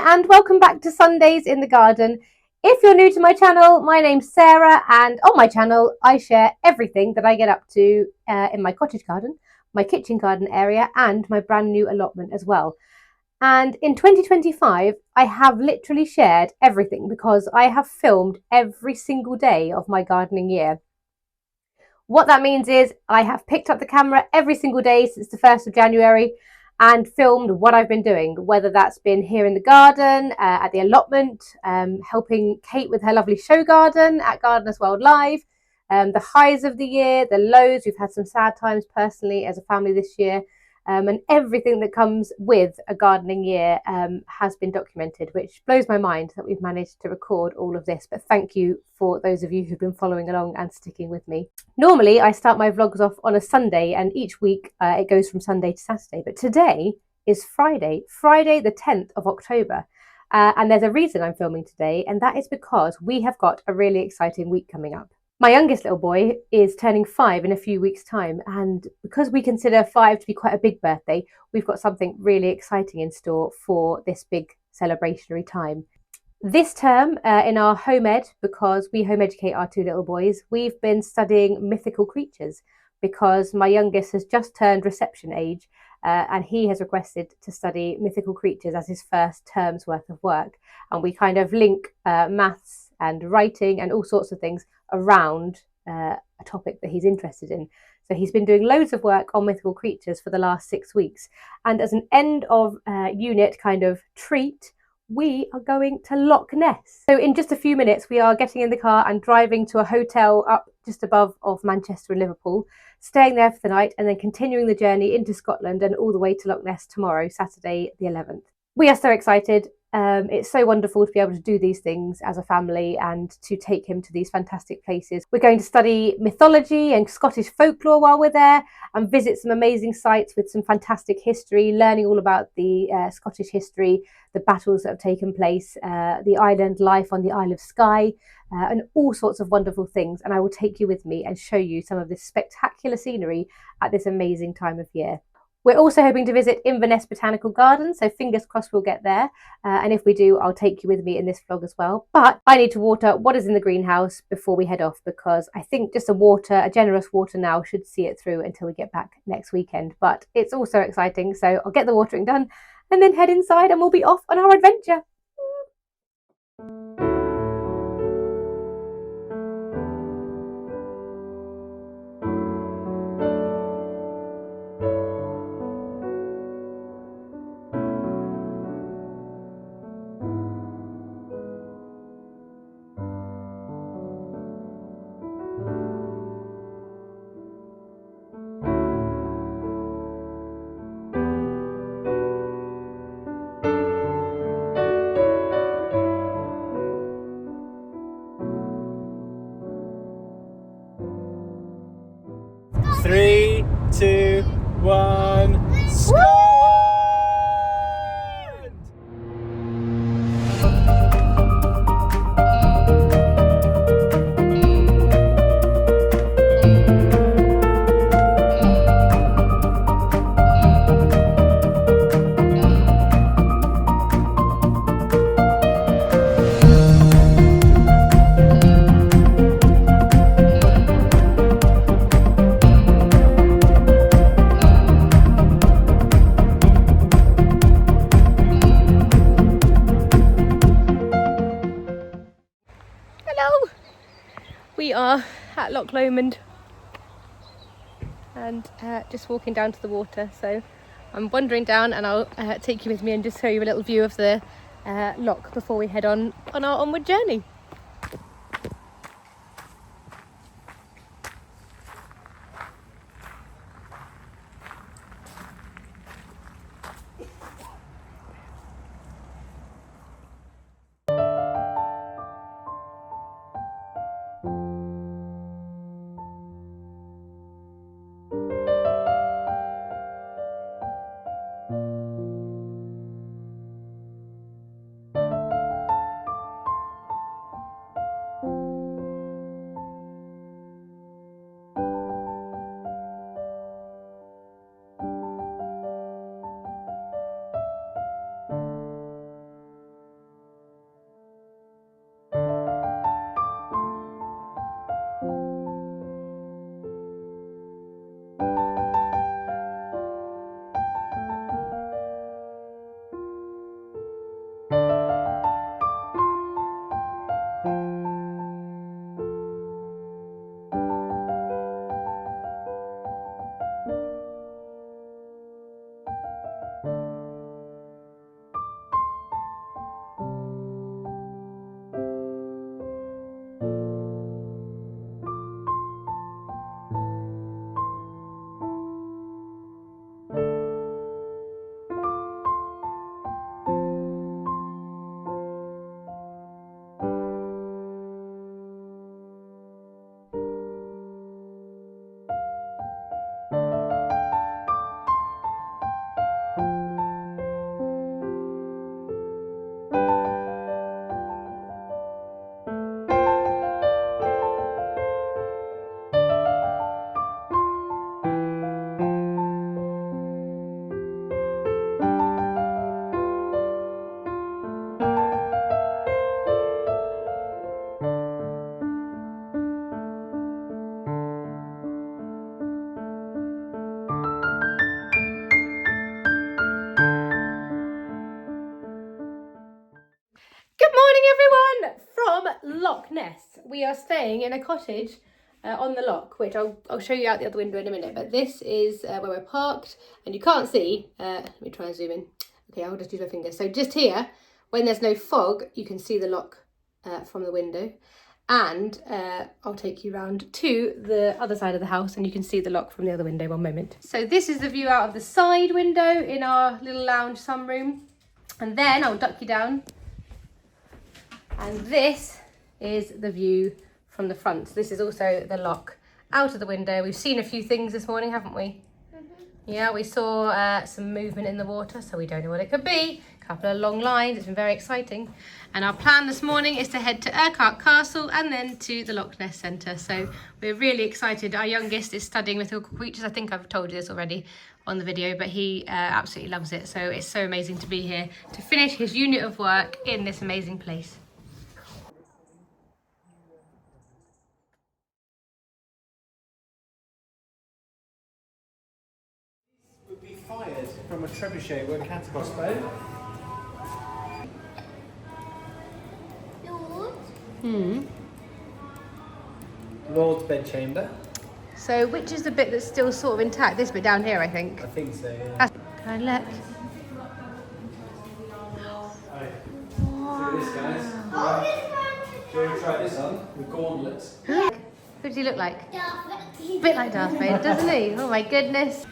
and welcome back to Sundays in the Garden. If you're new to my channel, my name's Sarah, and on my channel I share everything that I get up to in my cottage garden, my kitchen garden area, and my brand new allotment as well. And in 2025 I have literally shared everything because I have filmed every single day of my gardening year. What that means is I have picked up the camera every single day since the 1st of January and filmed what I've been doing, whether that's been here in the garden, at the allotment, helping Kate with her lovely show garden at Gardener'S Live, the highs of the year, the lows. We've had some sad times personally as a family this year, and everything that comes with a gardening year has been documented, which blows my mind that we've managed to record all of this. But thank you for those of you who've been following along and sticking with me. Normally I start my vlogs off on a Sunday, and each week it goes from Sunday to Saturday, but today is Friday the 10th of October. And there's a reason I'm filming today, and that is because we have got a really exciting week coming up. My youngest little boy is turning 5 in a few weeks' time, and because we consider 5 to be quite a big birthday, we've got something really exciting in store for this big celebrationary time. This term in our home ed, because we home educate our 2 little boys, we've been studying mythical creatures because my youngest has just turned reception age, and he has requested to study mythical creatures as his first term's worth of work. And we kind of link maths and writing and all sorts of things around a topic that he's interested in. So he's been doing loads of work on mythical creatures for the last 6 weeks. And as an end of unit kind of treat, we are going to Loch Ness. So in just a few minutes, we are getting in the car and driving to a hotel up just above of Manchester and Liverpool, staying there for the night, and then continuing the journey into Scotland and all the way to Loch Ness tomorrow, Saturday the 11th. We are so excited. It's so wonderful to be able to do these things as a family and to take him to these fantastic places. We're going to study mythology and Scottish folklore while we're there, and visit some amazing sites with some fantastic history, learning all about the Scottish history, the battles that have taken place, the island life on the Isle of Skye, and all sorts of wonderful things. And I will take you with me and show you some of this spectacular scenery at this amazing time of year. We're also hoping to visit Inverness Botanical Gardens, so fingers crossed we'll get there. And if we do, I'll take you with me in this vlog as well. But I need to water what is in the greenhouse before we head off, because I think just a generous water now should see it through until we get back next weekend. But it's all so exciting, so I'll get the watering done and then head inside and we'll be off on our adventure. Three, two, one, Scotland! Hello! We are at Loch Lomond and just walking down to the water. So I'm wandering down, and I'll take you with me and just show you a little view of the loch before we head on our onward journey. we are staying in a cottage on the loch, which I'll show you out the other window in a minute. But this is where we're parked, and you can't see. Let me try and zoom in. Okay, I'll just use my finger. So just here, when there's no fog, you can see the loch from the window. And I'll take you round to the other side of the house and you can see the loch from the other window. One moment. So this is the view out of the side window in our little lounge sunroom. And then I'll duck you down. And this is the view from the front. So this is also the loch out of the window. We've seen a few things this morning, haven't we? Yeah, we saw some movement in the water, so we don't know what it could be. A couple of long lines, it's been very exciting. And our plan this morning is to head to Urquhart Castle and then to the Loch Ness Centre. So we're really excited. Our youngest is studying mythical creatures. I think I've told you this already on the video, but he absolutely loves it. So it's so amazing to be here to finish his unit of work in this amazing place. Would be fired from a trebuchet with a cat crossbow. Lord's bedchamber. So which is the bit that's still sort of intact? This bit down here, I think. I think so, yeah. Can I look? Right. Look at this, guys. Shall we try this on with gauntlets? Who does he look like? A bit like Darth Vader, doesn't he? Oh my goodness.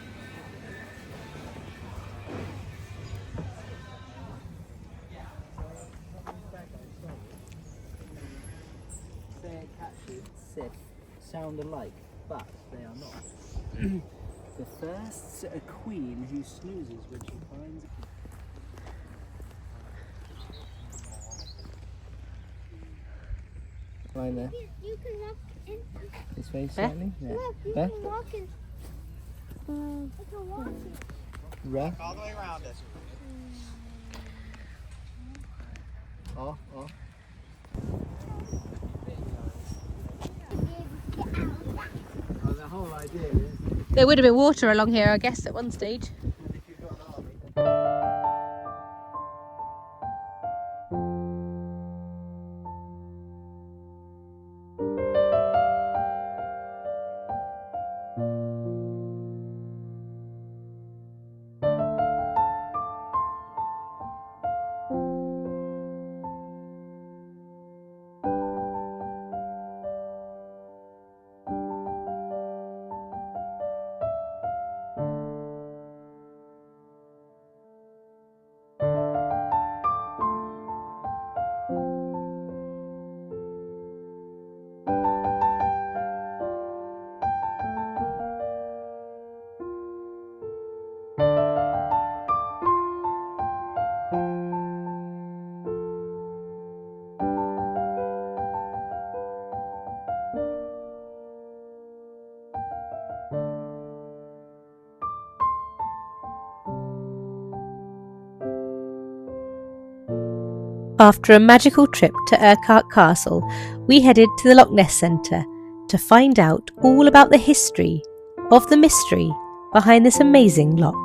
Sound alike, but they are not. The first's a queen who snoozes when she finds Right there. You can walk in. This way slightly? Yeah. Look, you There? can walk in. You can walk in. Rare. all the way around it. Oh. The whole idea is There would have been water along here, I guess, at one stage. if you've got an army. After a magical trip to Urquhart Castle, we headed to the Loch Ness Centre to find out all about the history of the mystery behind this amazing loch.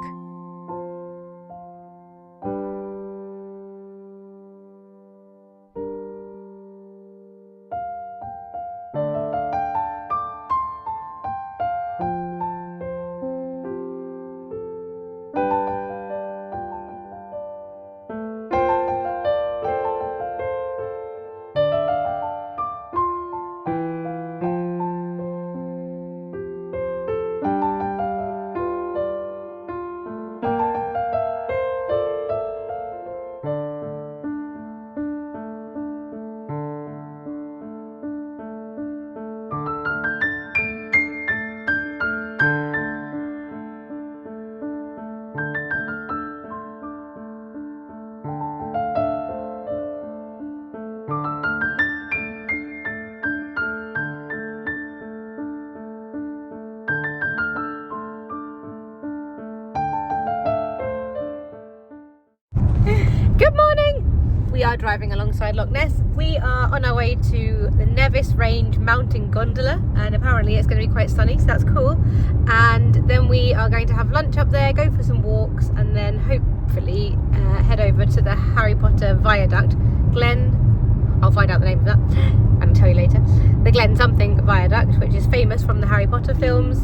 Good morning! We are driving alongside Loch Ness. We are on our way to the Nevis Range mountain gondola, and apparently it's going to be quite sunny, so that's cool. And then we are going to have lunch up there, go for some walks, and then hopefully head over to the Harry Potter viaduct. I'll find out the name of that, and going to tell you later. The Glen something viaduct, which is famous from the Harry Potter films,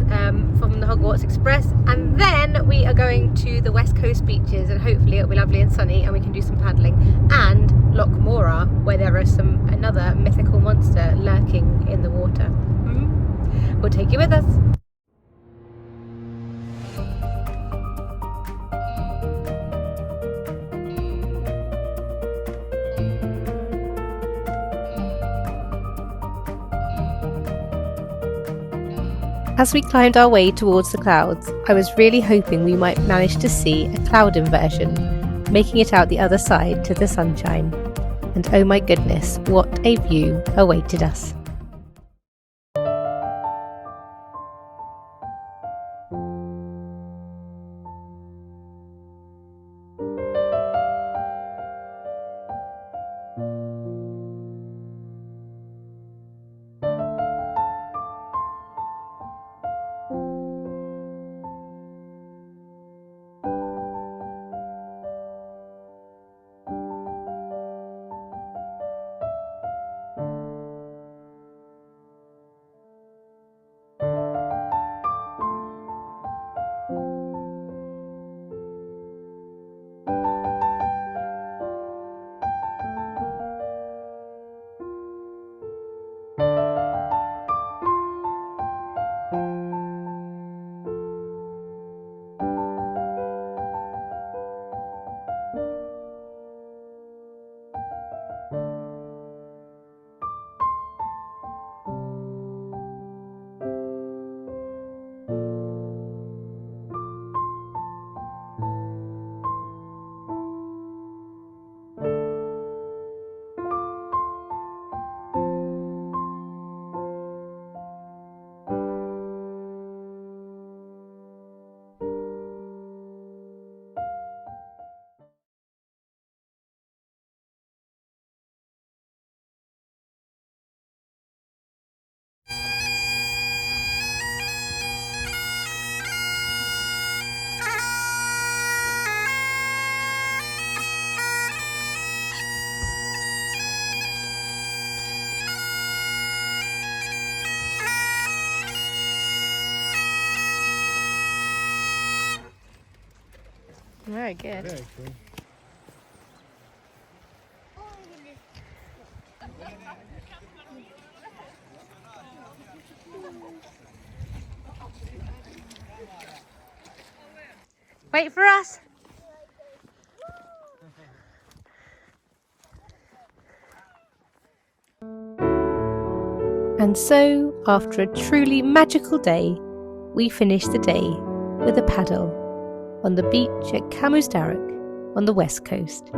from the Hogwarts Express, and then we are going to the West Coast beaches, and hopefully it'll be lovely and sunny and we can do some paddling, and Loch Mora, where there is another mythical monster lurking in the water. We'll take you with us. As we climbed our way towards the clouds, I was really hoping we might manage to see a cloud inversion, making it out the other side to the sunshine. And oh my goodness, what a view awaited us. Very good. Very cool. Wait for us. And so, after a truly magical day, we finished the day with a paddle on the beach at Camusdarroch on the west coast.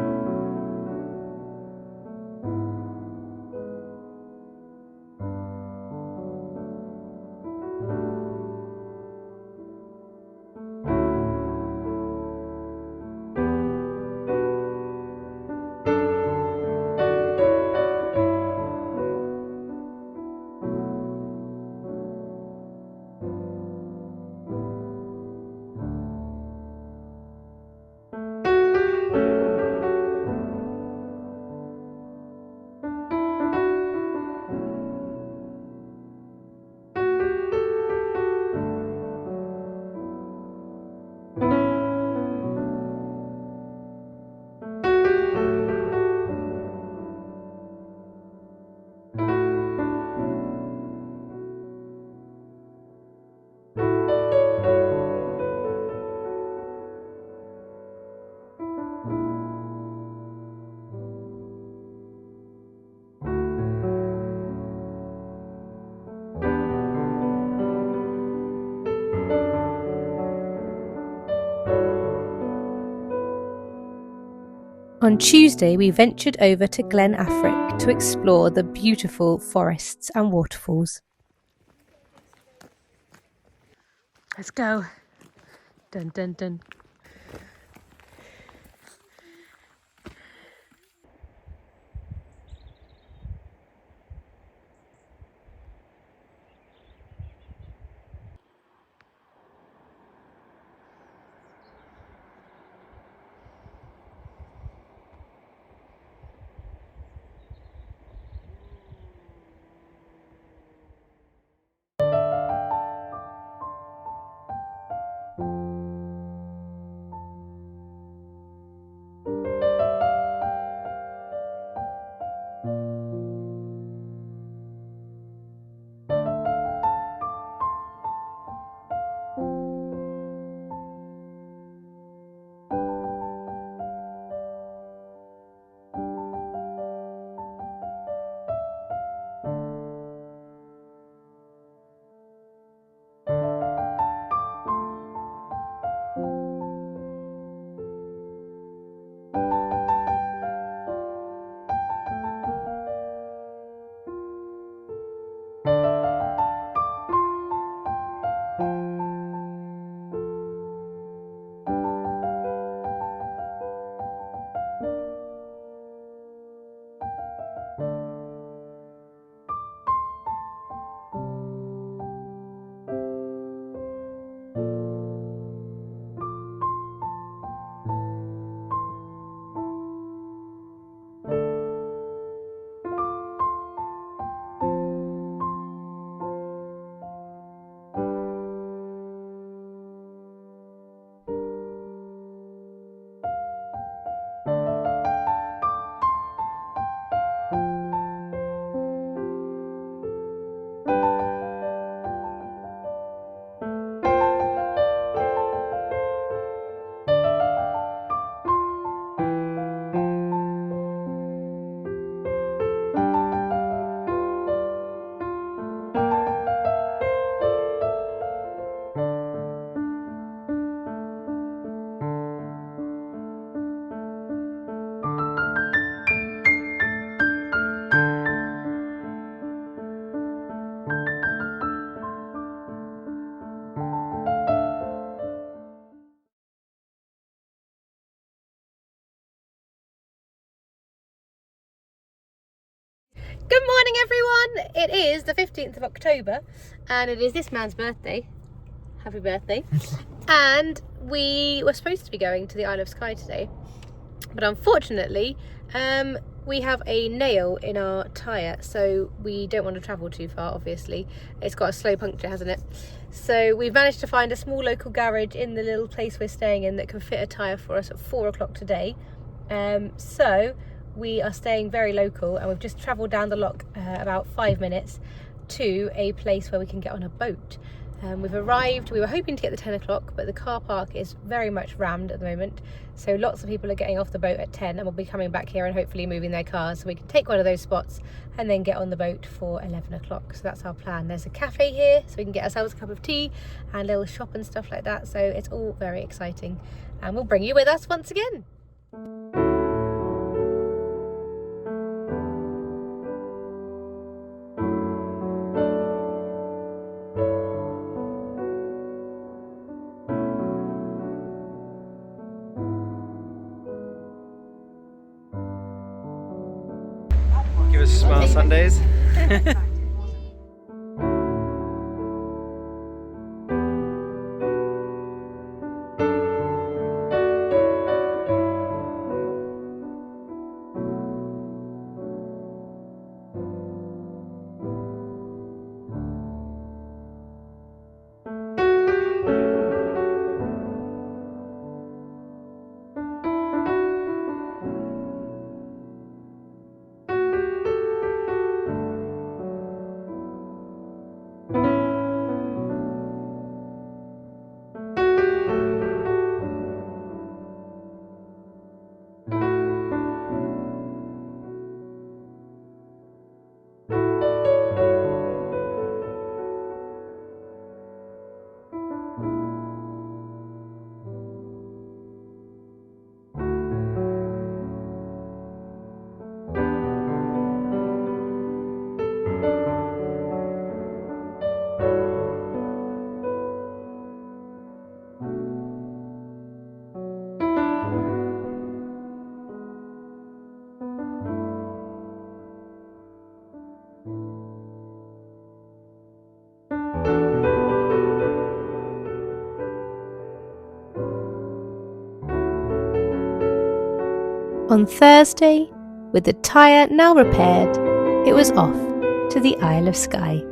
On Tuesday, we ventured over to Glen Affric to explore the beautiful forests and waterfalls. Let's go. Dun dun dun. Good morning, everyone. It is the 15th of October and it is this man's birthday. Happy birthday. And we were supposed to be going to the Isle of Skye today, but unfortunately we have a nail in our tyre, so we don't want to travel too far. Obviously it's got a slow puncture, hasn't it? So we've managed to find a small local garage in the little place we're staying in that can fit a tyre for us at 4 o'clock today. So we are staying very local and we've just travelled down the loch about 5 minutes to a place where we can get on a boat. We've arrived. We were hoping to get the 10 o'clock, but the car park is very much rammed at the moment, so lots of people are getting off the boat at 10 and will be coming back here and hopefully moving their cars so we can take one of those spots and then get on the boat for 11 o'clock. So that's our plan. There's a cafe here so we can get ourselves a cup of tea and a little shop and stuff like that, so it's all very exciting and we'll bring you with us once again. Give us a smile, Sundays. On Thursday, with the tyre now repaired, it was off to the Isle of Skye.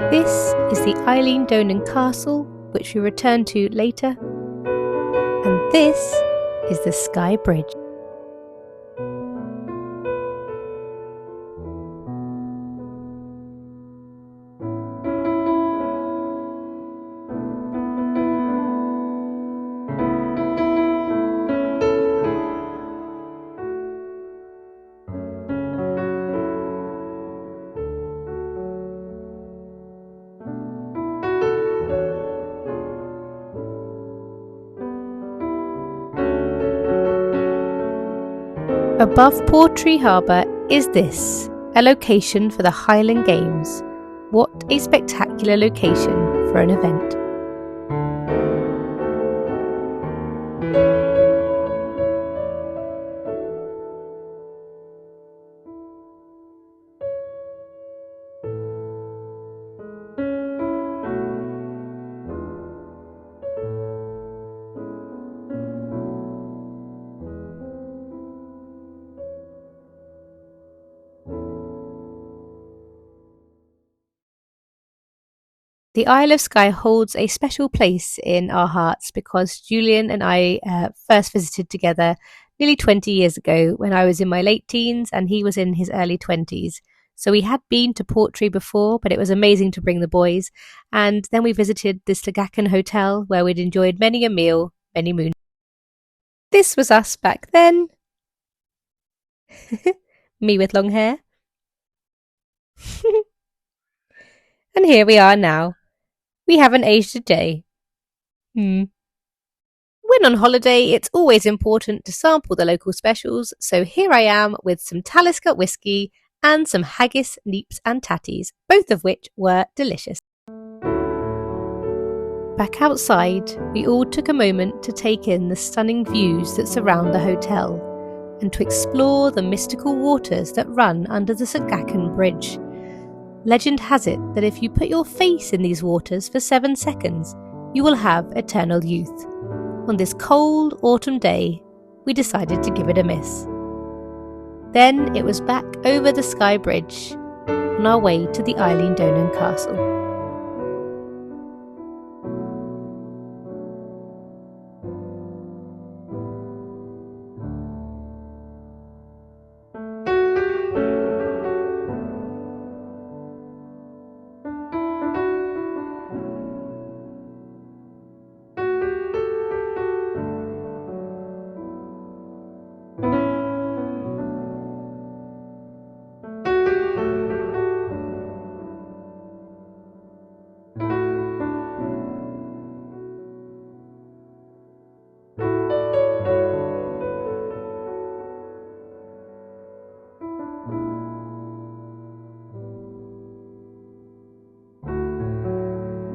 This is the Eileen Donan Castle, which we return to later, and this is the Skye Bridge. Above Portree Harbour is this, a location for the Highland Games. What a spectacular location for an event. The Isle of Skye holds a special place in our hearts because Julian and I first visited together nearly 20 years ago when I was in my late teens and he was in his early 20s. So we had been to Portree before, but it was amazing to bring the boys. And then we visited the Slagacan Hotel where we'd enjoyed many a meal, many moons. This was us back then. Me with long hair. And here we are now. We haven't aged a day. When on holiday, it's always important to sample the local specials, so here I am with some Talisker whiskey and some haggis, neeps and tatties, both of which were delicious. Back outside, we all took a moment to take in the stunning views that surround the hotel and to explore the mystical waters that run under the Sagacan Bridge. Legend has it that if you put your face in these waters for 7 seconds, you will have eternal youth. On this cold autumn day, we decided to give it a miss. Then it was back over the Sky Bridge on our way to the Eileen Donan Castle.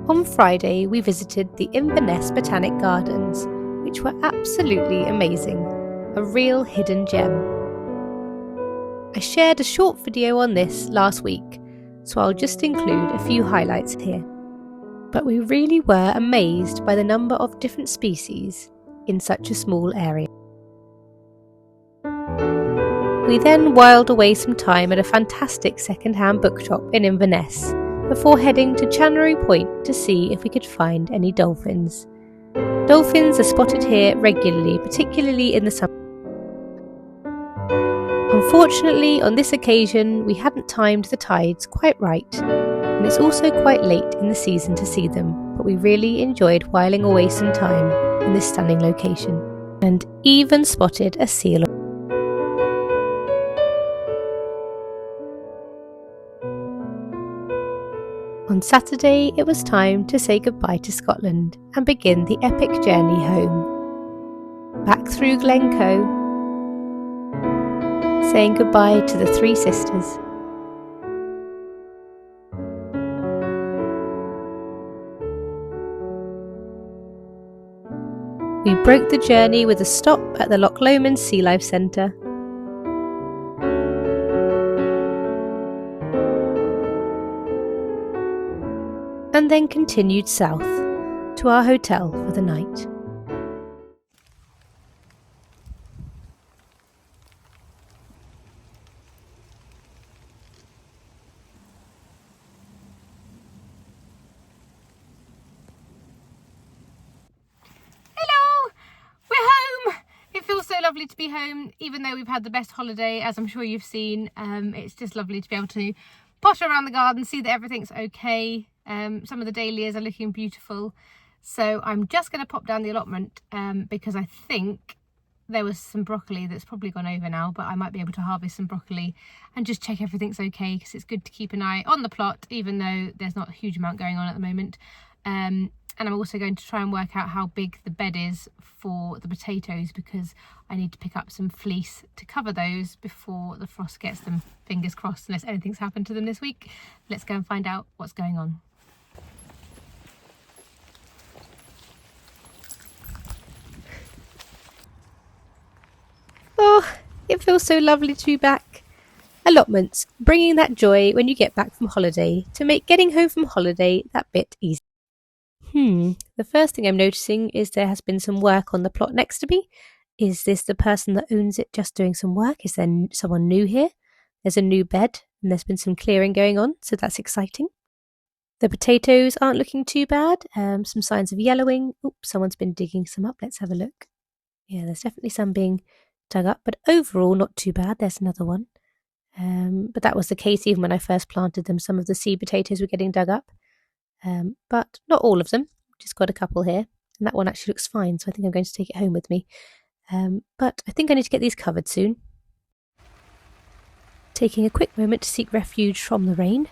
On Friday, we visited the Inverness Botanic Gardens, which were absolutely amazing, a real hidden gem. I shared a short video on this last week, so I'll just include a few highlights here. But we really were amazed by the number of different species in such a small area. We then whiled away some time at a fantastic second-hand bookshop in Inverness, before heading to Channery Point to see if we could find any dolphins. Dolphins are spotted here regularly, particularly in the summer. Unfortunately, on this occasion, we hadn't timed the tides quite right, and it's also quite late in the season to see them, but we really enjoyed whiling away some time in this stunning location, and even spotted a seal. On Saturday, it was time to say goodbye to Scotland and begin the epic journey home. Back through Glencoe, saying goodbye to the Three Sisters. We broke the journey with a stop at the Loch Lomond Sea Life Centre. And then continued south to our hotel for the night. Hello! We're home! It feels so lovely to be home, even though we've had the best holiday, as I'm sure you've seen. It's just lovely to be able to potter around the garden, see that everything's okay. Some of the dahlias are looking beautiful. So I'm just going to pop down the allotment because I think there was some broccoli that's probably gone over now, but I might be able to harvest some broccoli and just check everything's okay, because it's good to keep an eye on the plot, even though there's not a huge amount going on at the moment. And I'm also going to try and work out how big the bed is for the potatoes, because I need to pick up some fleece to cover those before the frost gets them, fingers crossed, unless anything's happened to them this week. Let's go and find out what's going on. Oh, it feels so lovely to be back. Allotments, bringing that joy when you get back from holiday to make getting home from holiday that bit easier. The first thing I'm noticing is there has been some work on the plot next to me. Is this the person that owns it just doing some work? Is there someone new here? There's a new bed and there's been some clearing going on, so that's exciting. The potatoes aren't looking too bad. Some signs of yellowing. Oops, someone's been digging some up. Let's have a look. Yeah, there's definitely some being dug up, but overall not too bad. There's another one. But that was the case even when I first planted them. Some of the seed potatoes were getting dug up. But not all of them, just got a couple here, and that one actually looks fine, so I think I'm going to take it home with me. But I think I need to get these covered soon. Taking a quick moment to seek refuge from the rain.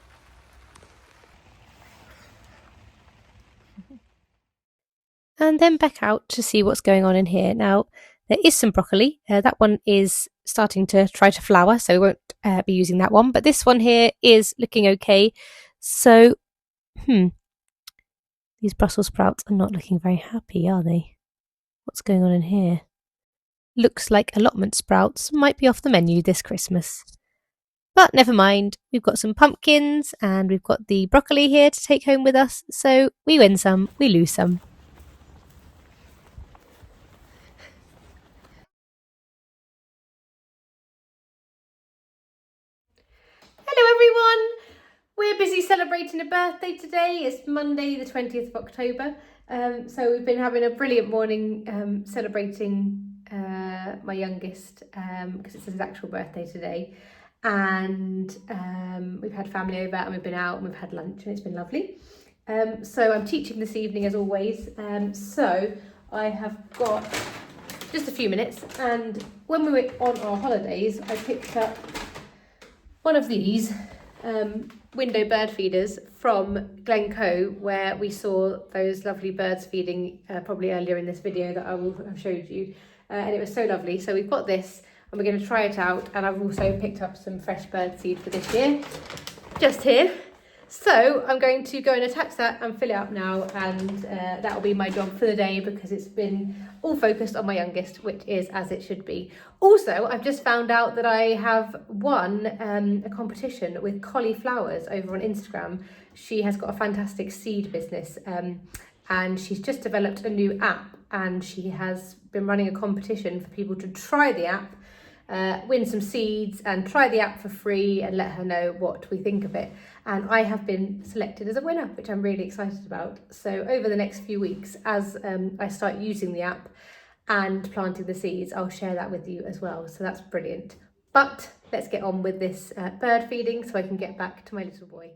And then back out to see what's going on in here. Now, there is some broccoli. That one is starting to try to flower, so we won't be using that one. But this one here is looking okay. So, These Brussels sprouts are not looking very happy, are they? What's going on in here? Looks like allotment sprouts might be off the menu this Christmas. But never mind, we've got some pumpkins and we've got the broccoli here to take home with us, so we win some, we lose some. Hello everyone! We're busy celebrating a birthday today. It's Monday the 20th of October. So we've been having a brilliant morning celebrating my youngest because it's his actual birthday today. And we've had family over and we've been out and we've had lunch and it's been lovely. So I'm teaching this evening as always. So I have got just a few minutes, and when we were on our holidays I picked up one of these window bird feeders from Glencoe, where we saw those lovely birds feeding probably earlier in this video that I will have showed you, and it was so lovely. So we've got this and we're going to try it out, and I've also picked up some fresh bird seed for this year just here. So I'm going to go and attach that and fill it up now, and that will be my job for the day because it's been all focused on my youngest, which is as it should be. Also, I've just found out that I have won a competition with Collie Flowers over on Instagram. She has got a fantastic seed business and she's just developed a new app, and she has been running a competition for people to try the app, win some seeds and try the app for free and let her know what we think of it. And I have been selected as a winner, which I'm really excited about. So over the next few weeks, as I start using the app and planting the seeds, I'll share that with you as well. So that's brilliant. But let's get on with this bird feeding so I can get back to my little boy.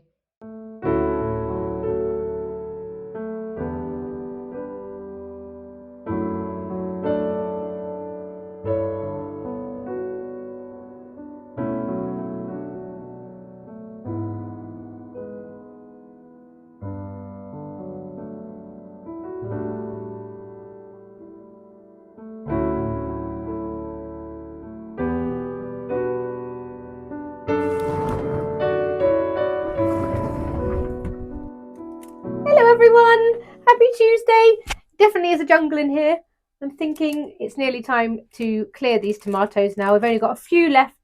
Everyone, happy Tuesday. Definitely is a jungle in here. I'm thinking it's nearly time to clear these tomatoes now. We've only got a few left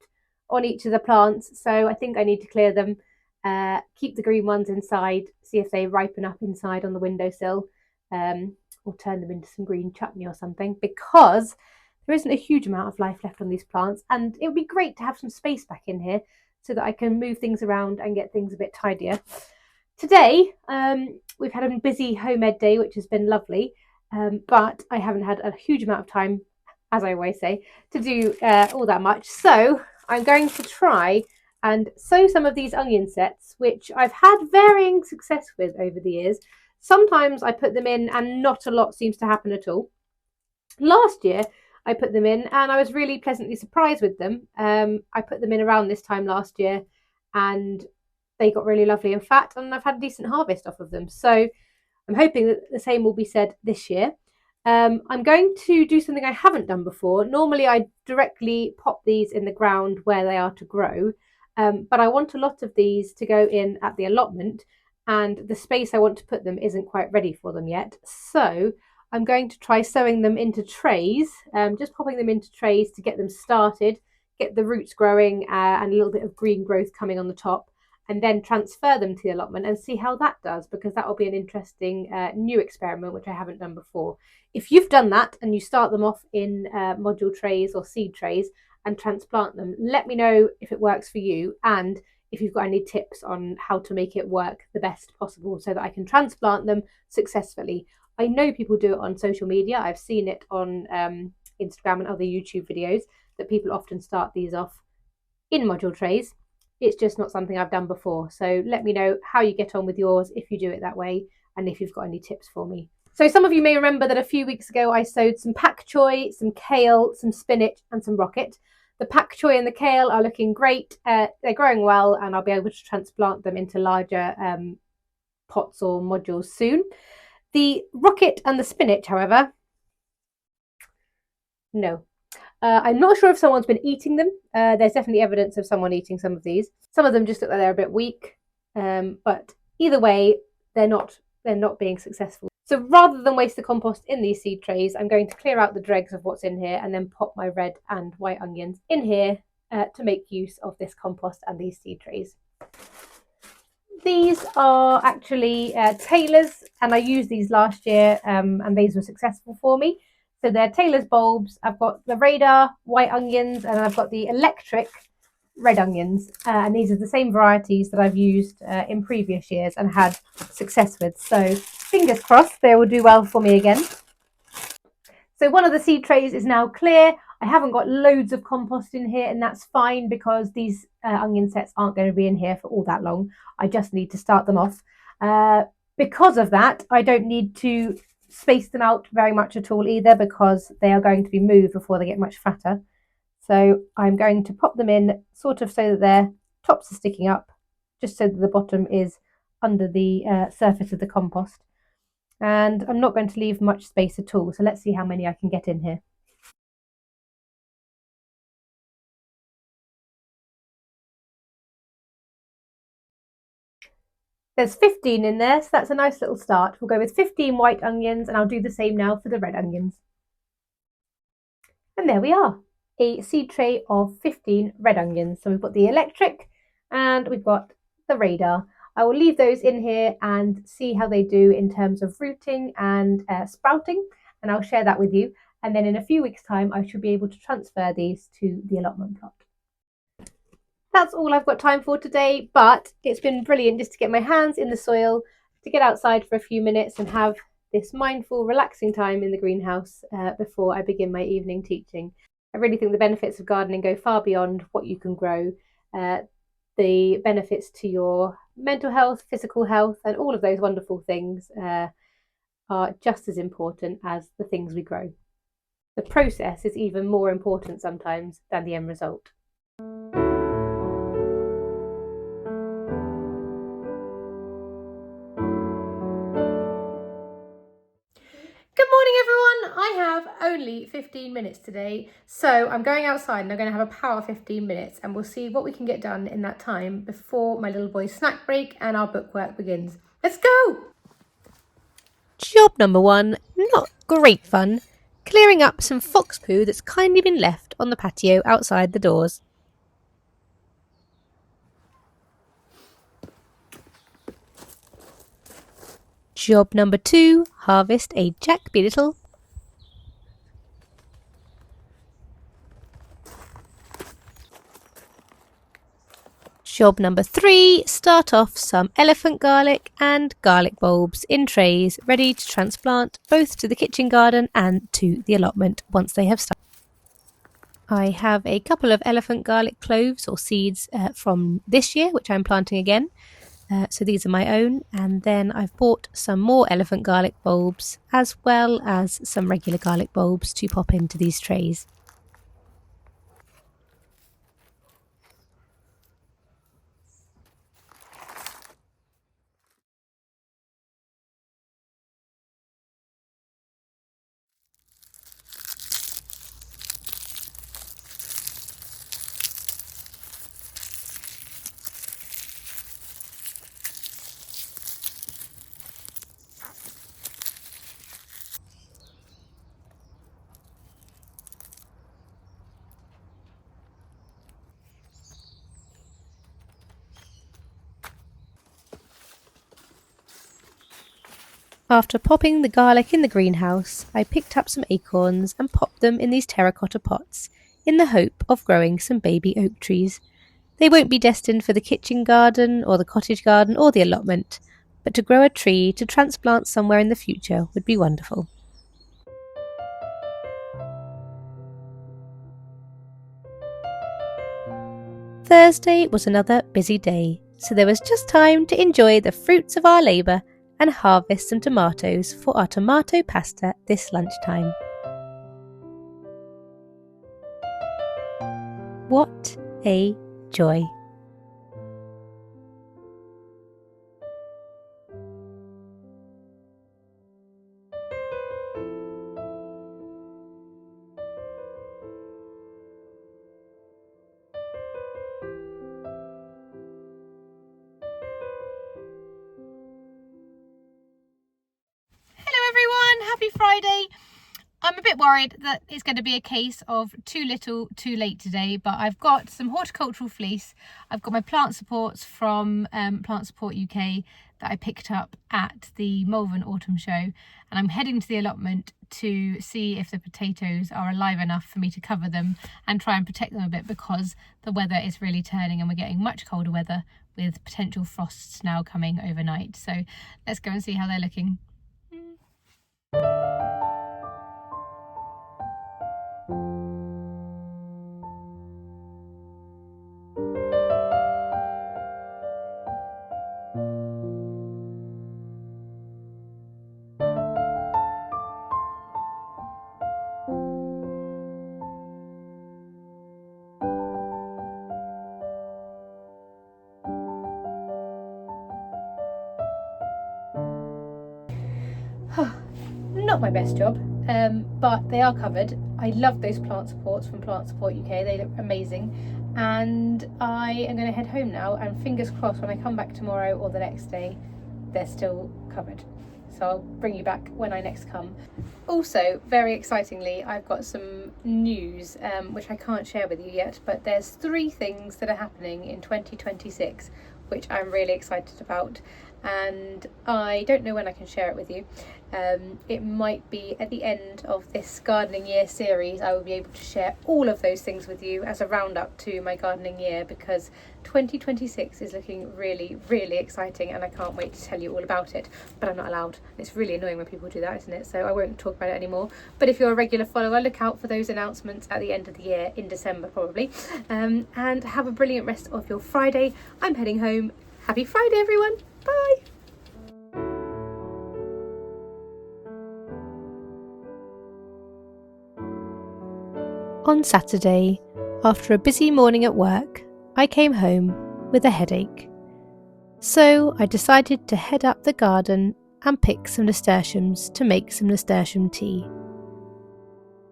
on each of the plants, so I think I need to clear them, keep the green ones inside, see if they ripen up inside on the windowsill, or turn them into some green chutney or something, because there isn't a huge amount of life left on these plants, and it would be great to have some space back in here so that I can move things around and get things a bit tidier. Today, we've had a busy home ed day, which has been lovely, but I haven't had a huge amount of time, as I always say, to do all that much. So I'm going to try and sow some of these onion sets, which I've had varying success with over the years. Sometimes I put them in and not a lot seems to happen at all. Last year, I put them in and I was really pleasantly surprised with them. I put them in around this time last year and they got really lovely and fat, and I've had a decent harvest off of them. So I'm hoping that the same will be said this year. I'm going to do something I haven't done before. Normally I directly pop these in the ground where they are to grow, but I want a lot of these to go in at the allotment, and the space I want to put them isn't quite ready for them yet. So I'm going to try sowing them into trays, just popping them into trays to get them started, get the roots growing and a little bit of green growth coming on the top, and then transfer them to the allotment and see how that does, because that will be an interesting new experiment which I haven't done before. If you've done that and you start them off in module trays or seed trays and transplant them, let me know if it works for you and if you've got any tips on how to make it work the best possible so that I can transplant them successfully. I know people do it on social media. I've seen it on Instagram and other YouTube videos that people often start these off in module trays. It's just not something I've done before. So let me know how you get on with yours if you do it that way, and if you've got any tips for me. So some of you may remember that a few weeks ago I sowed some pak choi, some kale, some spinach and some rocket. The pak choi and the kale are looking great. They're growing well, and I'll be able to transplant them into larger pots or modules soon. The rocket and the spinach, however, no. I'm not sure if someone's been eating them. There's definitely evidence of someone eating some of these. Some of them just look like they're a bit weak, but either way, they're not they're not being successful. So rather than waste the compost in these seed trays, I'm going to clear out the dregs of what's in here and then pop my red and white onions in here to make use of this compost and these seed trays. These are actually Taylor's, and I used these last year and these were successful for me. So they're Taylor's bulbs. I've got the radar white onions and I've got the electric red onions, and these are the same varieties that I've used in previous years and had success with. So fingers crossed they will do well for me again. So one of the seed trays is now clear. I haven't got loads of compost in here, and that's fine because these onion sets aren't going to be in here for all that long. I just need to start them off. Because of that, I don't need to space them out very much at all either, because they are going to be moved before they get much fatter. So I'm going to pop them in sort of so that their tops are sticking up, just so that the bottom is under the surface of the compost. And I'm not going to leave much space at all. So let's see how many I can get in here. There's 15 in there, so that's a nice little start. We'll go with 15 white onions, and I'll do the same now for the red onions. And there we are, a seed tray of 15 red onions. So we've got the electric and we've got the radar. I will leave those in here and see how they do in terms of rooting and sprouting, and I'll share that with you. And then in a few weeks' time, I should be able to transfer these to the allotment plot. That's all I've got time for today, but it's been brilliant just to get my hands in the soil, to get outside for a few minutes and have this mindful, relaxing time in the greenhouse before I begin my evening teaching. I really think the benefits of gardening go far beyond what you can grow. The benefits to your mental health, physical health, and all of those wonderful things are just as important as the things we grow. The process is even more important sometimes than the end result. Good morning, everyone. I have only 15 minutes today, so I'm going outside and I'm going to have a power 15 minutes, and we'll see what we can get done in that time before my little boy's snack break and our bookwork begins. Let's go! Job number 1, not great fun, clearing up some fox poo that's kindly been left on the patio outside the doors. Job number 2, harvest a Jack Beetle. Job number 3, start off some elephant garlic and garlic bulbs in trays, ready to transplant both to the kitchen garden and to the allotment once they have started. I have a couple of elephant garlic cloves or seeds from this year, which I'm planting again. So these are my own, and then I've bought some more elephant garlic bulbs as well as some regular garlic bulbs to pop into these trays. After popping the garlic in the greenhouse, I picked up some acorns and popped them in these terracotta pots, in the hope of growing some baby oak trees. They won't be destined for the kitchen garden or the cottage garden or the allotment, but to grow a tree to transplant somewhere in the future would be wonderful. Thursday was another busy day, so there was just time to enjoy the fruits of our labour and harvest some tomatoes for our tomato pasta this lunchtime. What a joy! happy Friday. I'm a bit worried that it's going to be a case of too little, too late today, but I've got some horticultural fleece. I've got my plant supports from Plant Support UK that I picked up at the Malvern Autumn Show, and I'm heading to the allotment to see if the potatoes are alive enough for me to cover them and try and protect them a bit, because the weather is really turning and we're getting much colder weather with potential frosts now coming overnight. So let's go and see how they're looking. Not my best job, but they are covered. I love those plant supports from Plant Support UK, they look amazing, and I am going to head home now, and fingers crossed when I come back tomorrow or the next day they're still covered. So I'll bring you back when I next come. Also, very excitingly, I've got some news which I can't share with you yet, but there's 3 things that are happening in 2026 which I'm really excited about, and I don't know when I can share it with you. It might be at the end of this gardening year series. I will be able to share all of those things with you as a roundup to my gardening year, because 2026 is looking really, really exciting and I can't wait to tell you all about it, but I'm not allowed. It's really annoying when people do that, isn't it? So I won't talk about it anymore, but if you're a regular follower, look out for those announcements at the end of the year in December probably. And have a brilliant rest of your Friday. I'm heading home. Happy Friday everyone, bye. On Saturday, after a busy morning at work, I came home with a headache. So I decided to head up the garden and pick some nasturtiums to make some nasturtium tea.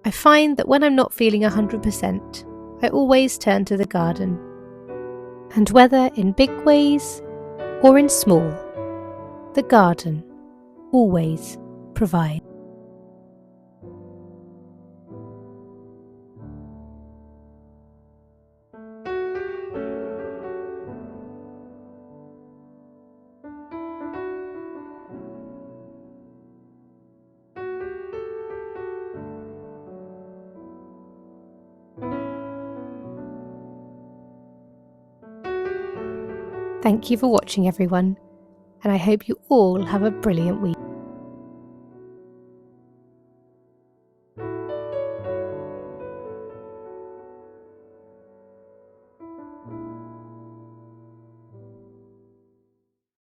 I find that when I'm not feeling 100%, I always turn to the garden. And whether in big ways or in small, the garden always provides. Thank you for watching everyone, and I hope you all have a brilliant week.